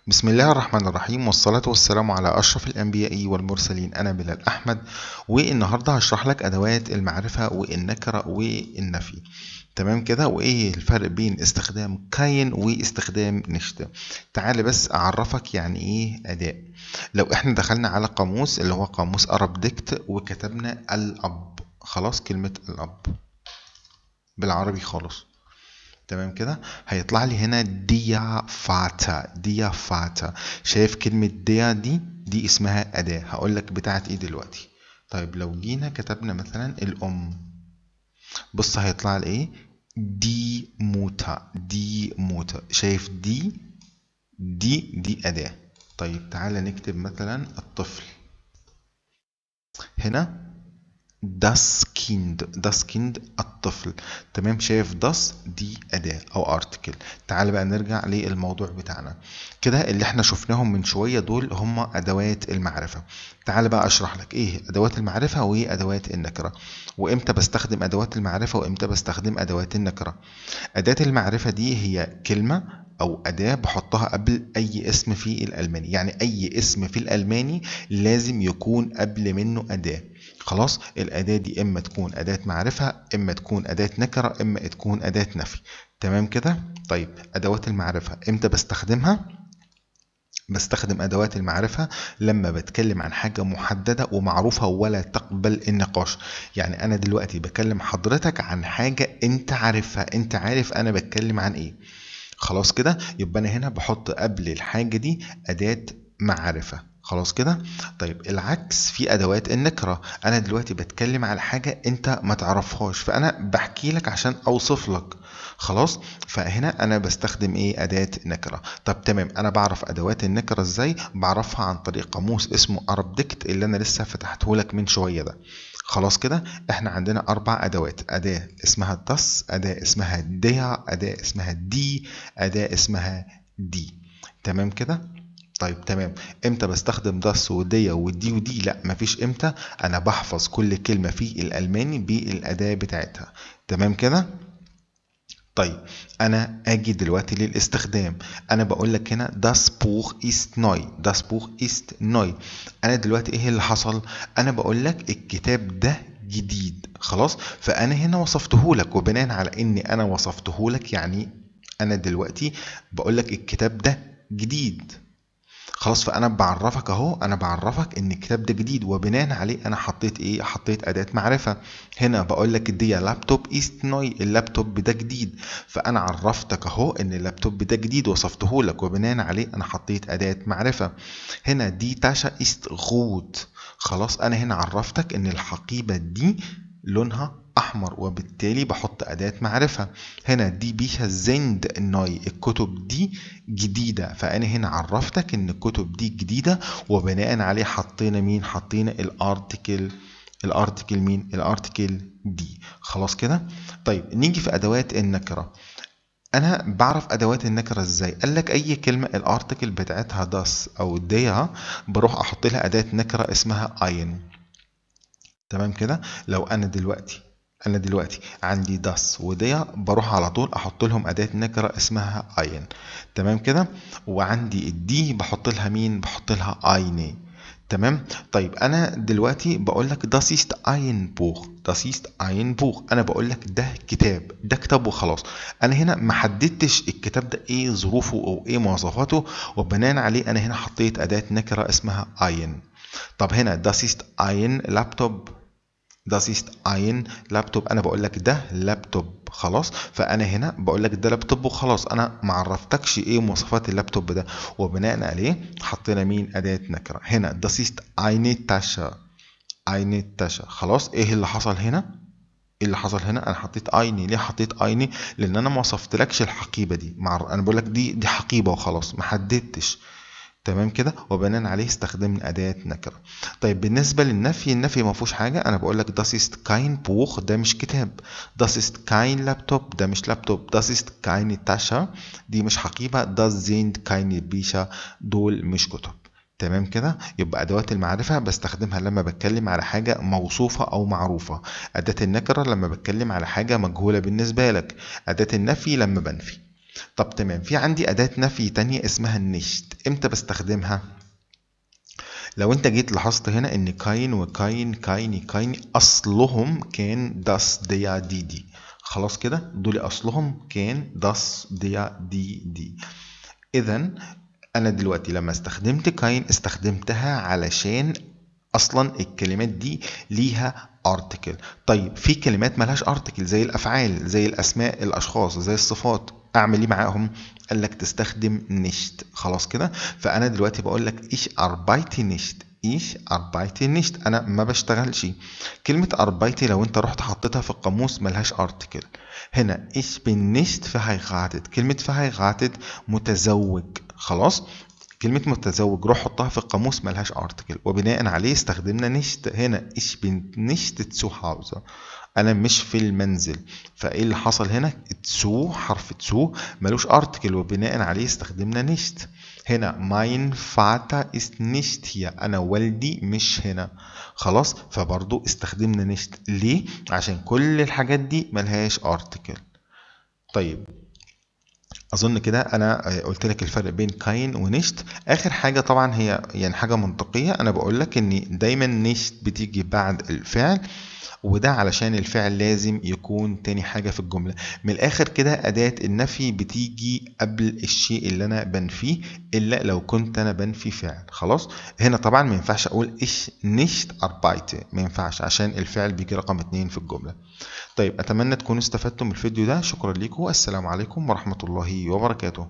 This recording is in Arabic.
بسم الله الرحمن الرحيم، والصلاة والسلام على أشرف الأنبياء والمرسلين. أنا بلال أحمد، والنهاردة هشرح لك أدوات المعرفة والنكرة والنفي. تمام كده؟ وإيه الفرق بين استخدام كاين واستخدام نشت؟ تعال بس أعرفك يعني إيه أداة. لو إحنا دخلنا على قاموس اللي هو قاموس أرب ديكت وكتبنا الأب، خلاص، كلمة الأب بالعربي خالص، تمام كده، هيطلع لي هنا ديا فاتا. شايف كلمة دي اسمها أداة. هقول لك بتاعت ايه دلوقتي. طيب لو جينا كتبنا مثلا الأم، بص هيطلع لي ايه؟ دي موتا. شايف دي أداة. طيب تعالى نكتب مثلا الطفل هنا. das Kind الطفل. تمام، شايف دي أداة أو article. تعال بقى نرجع للموضوع بتاعنا كده. اللي احنا شفناهم من شوية دول هم أدوات المعرفة. تعال بقى أشرح لك إيه أدوات المعرفة وإيه أدوات النكرة، وإمتى بستخدم أدوات المعرفة وإمتى بستخدم أدوات النكرة. أداة المعرفة دي هي كلمة أو أداة بحطها قبل أي اسم في الألماني. يعني أي اسم في الألماني لازم يكون قبل منه أداة. خلاص، الأداة دي إما تكون أداة معرفة، إما تكون أداة نكرة، إما تكون أداة نفي. تمام كده؟ طيب أدوات المعرفة إمتى بستخدمها؟ بستخدم أدوات المعرفة لما بتكلم عن حاجة محددة ومعروفة ولا تقبل النقاش. يعني أنا دلوقتي بكلم حضرتك عن حاجة أنت عارفها، أنت عارف أنا بتكلم عن إيه. خلاص كده، يبقى أنا هنا بحط قبل الحاجة دي أداة معرفة. خلاص كده. طيب العكس في أدوات النكرة. أنا دلوقتي بتكلم على حاجة أنت ما تعرفهاش، فأنا بحكي لك عشان أوصف لك. خلاص، فهنا أنا بستخدم إيه؟ أداة نكرة. طب تمام، أنا بعرف أدوات النكرة إزاي؟ بعرفها عن طريق قاموس اسمه أرب ديكت اللي أنا لسه فتحته لك من شوية ده. خلاص كده، احنا عندنا 4 أدوات. أداة اسمها داس، أداة اسمها ديا، أداة اسمها أداة اسمها دي. تمام كده؟ طيب تمام. امتى بستخدم داس ودي ودي؟ لا، مفيش امتى. انا بحفظ كل كلمة في الالماني بالاداة بتاعتها. تمام كده؟ طيب انا اجي دلوقتي للاستخدام. انا بقول لك هنا das Buch ist neu. das Buch ist neu. انا دلوقتي ايه اللي حصل؟ انا بقول لك الكتاب ده جديد. خلاص، فانا هنا وصفته لك، وبناء على اني انا وصفته لك يعني انا دلوقتي بقول لك الكتاب ده جديد. خلاص، فانا بعرفك اهو، انا بعرفك ان الكتاب ده جديد، وبناء عليه انا حطيت ايه؟ حطيت اداة معرفة. هنا بقول لك دي لابتوب است نوي، اللابتوب ده جديد. فانا عرفتك اهو ان اللابتوب ده جديد، وصفته لك، وبناء عليه انا حطيت اداة معرفة. هنا دي تاشا است غوت. خلاص، انا هنا عرفتك ان الحقيبة دي لونها احمر، وبالتالي بحط اداة معرفة. هنا دي بيها زند نوي، الكتب دي جديدة، فأنا هنا عرفتك إن الكتب دي جديدة، وبناء عليه حطينا مين؟ حطينا الارتكل. الارتكل مين؟ الارتكل دي. خلاص كده. طيب نيجي في أدوات النكرة. أنا بعرف أدوات النكرة إزاي؟ قال لك أي كلمة الارتكل بتاعتها داس أو ديها بروح أحط لها أداة نكرة اسمها أين. تمام كده. لو انا دلوقتي عندي داس وديا، بروح على طول احط لهم اداة نكرة اسمها اين. تمام كده. وعندي الدي بحط لها مين؟ بحط لها ايني. تمام. طيب انا دلوقتي بقول لك das ist ein Buch. das ist ein Buch. انا بقول لك ده كتاب، ده كتاب وخلاص. انا هنا ما حددتش الكتاب ده ايه ظروفه او ايه مواصفاته، وبناء عليه انا هنا حطيت اداة نكرة اسمها ein. طب هنا das ist ein Laptop. Das ist ein Laptop. انا بقول لك ده لابتوب. خلاص، فانا هنا بقول لك ده لابتوب وخلاص، انا ما عرفتكش ايه مواصفات اللابتوب ده، وبناء عليه حطينا مين؟ اداة نكرة. هنا das ist eine Tasche. eine Tasche. خلاص، ايه اللي حصل هنا؟ ايه اللي حصل هنا؟ انا حطيت ايني. ليه حطيت ايني؟ لان انا ما وصفتلكش الحقيبة دي. انا بقول لك دي حقيبة وخلاص، ما حددتش. تمام كده، وبناء عليه استخدمنا أداة نكرة. طيب بالنسبة للنفي، النفي ما فيهوش حاجة. أنا بقول لك das ist kein Buch، ده مش كتاب. das ist kein Laptop، ده مش لابتوب. das ist keine Tasche، دي مش حقيبة. das sind keine Bücher، دول مش كتب. تمام كده. يبقى أدوات المعرفة بستخدمها لما بتكلم على حاجة موصوفة أو معروفة. أداة النكرة لما بتكلم على حاجة مجهولة بالنسبة لك. أداة النفي لما بنفي. طب تمام، في عندي أداة نفي تانية اسمها النشت. امتى بستخدمها؟ لو انت جيت لاحظت هنا ان كاين وكاين كايني كايني اصلهم كان داس ديا دي دي. خلاص كده، دول اصلهم كان داس ديا دي دي. اذا انا دلوقتي لما استخدمت كاين استخدمتها علشان اصلا الكلمات دي ليها ارتكل. طيب في كلمات ملهاش ارتكل زي الافعال، زي الاسماء، الاشخاص، زي الصفات، اعمل ايه معاهم؟ قال لك تستخدم نشت. خلاص كده، فانا دلوقتي بقول لك ايش اربايتي نشت، ايش اربايتي نشت، انا ما بشتغلش. كلمه اربايتي لو انت رحت حطيتها في القاموس ملهاش ارتكل. هنا ايش بالنشت verheiratet، كلمه verheiratet متزوج. خلاص، كلمة متزوج روح حطها في القاموس ملهاش ارتكل، وبناء عليه استخدمنا نشت. هنا ich bin nicht zu Hause، انا مش في المنزل. فايه اللي حصل هنا؟ تسو، حرف تسو ملوش ارتكل، وبناء عليه استخدمنا نشت. هنا mein Vater ist nicht hier، انا والدي مش هنا. خلاص، فبرضو استخدمنا نشت. ليه؟ عشان كل الحاجات دي ملهاش ارتكل. طيب اظن كده انا قلت لك الفرق بين كاين ونشت. اخر حاجه طبعا هي يعني حاجه منطقيه، انا بقول لك ان دايما نشت بتيجي بعد الفعل، وده علشان الفعل لازم يكون تاني حاجه في الجمله. من الاخر كده اداه النفي بتيجي قبل الشيء اللي انا بنفيه، الا لو كنت انا بنفي فعل. خلاص، هنا طبعا ما ينفعش اقول ايش نشت اربايته، ما ينفعش عشان الفعل بيجي رقم 2 في الجمله. طيب أتمنى تكونوا استفدتم من الفيديو ده. شكرا لكم، والسلام عليكم ورحمة الله وبركاته.